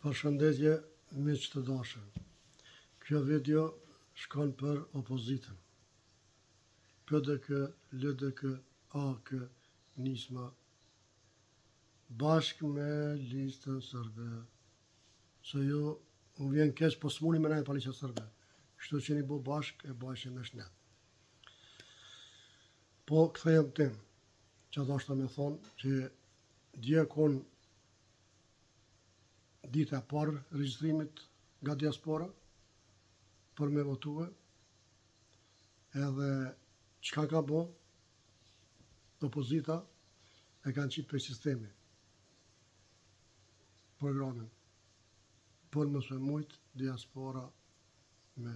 Përshëndetje, miq të dashur. Kjo video shkon për opozitën. PDK, LDK, AK, Nisma, bashkë me listën sërbe. Se ju më vjen keq, po s'muni me nejtë pa listën sërbe. Kështu që një bu bashkë e bashkë me shnet. Po këthejem tim, që dashta me thonë që dje kon dita e parë regjistrimit nga diaspora për me votue, edhe çka ka bo, opozita e kanë qitë për sistemi programin për mësë me mujtë diaspora me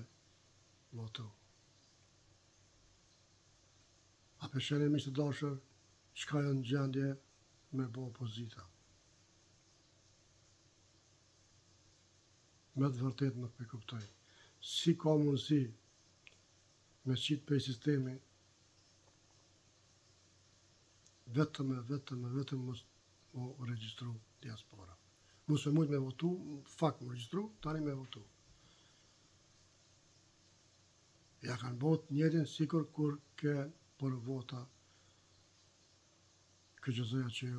votu. A përsheni mi të dashër, çka janë gjendje me bo opozita. Me të vërtet nuk me kuptoj. Si ka mundësi me qitë për sistemi vetëm mos mu regjistru diaspora. Mos me mujtë me votu, fakt mu regjistru, tani me votu. Ja kanë bot njërin sikur kur ke për vota këgjëzoja që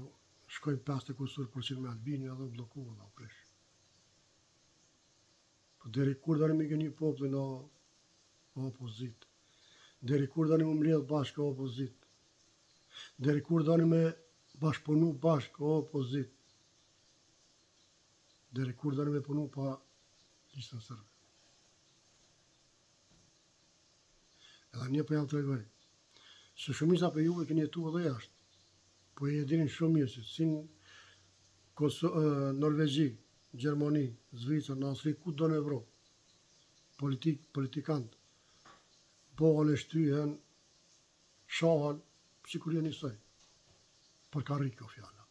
shkojnë 50% me Albini edhe u bloku dhe u prish. Po deri kur dani me gëni popullin o opozit? Deri kur dani me mledh bashkë o opozit? Deri kur dani me bashkëpunu bashkë o opozit? Deri kur dani me punu pa listën sërbe? Edhe një për jam të regoj. Se shumisa për juve këni jetu edhe jashtë. Po e dinin shumë mirë që si Norvegji, Gjermani, Zvicër, në Austri, ku do në Evropë, politikantë, bohën e shtyhen, shahan, si kur jenë njësoj, për ka rikë o fjalla.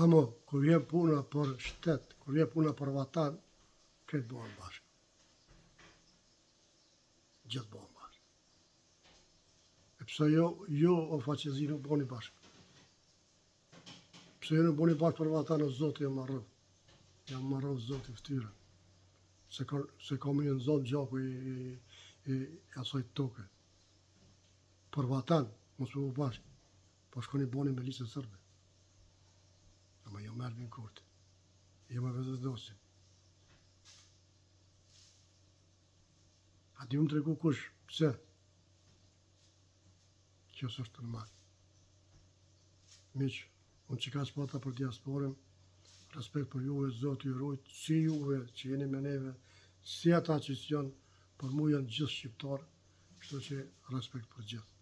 Amo, kur vjen puna për shtetë, kur vjen puna për vatan, këtë bohën bashkë. Gjithë bohën bashkë. E pëse jo o faqezi nuk boni bashkë. Pëse jo nuk boni bashkë për vatan, o Zotë jam marrëv. Jam marrëv Zotë i ftyrën. Se ka më një në Zotë gjaku i asoj toke. Për vatan, mos më bu bashkë, po shkoni boni me listën sërbe. Ama jo me Albin Kurti. Jo me Vezëzdosin. A di më të regu kush, pëse? Kjo së është normal. Miq, unë që ka spata për diasporën, respekt për juve, Zotë ju rujt, si juve që jeni me neve, si ata që janë, për mu janë gjithë shqiptarë, kështu që respekt për gjithë.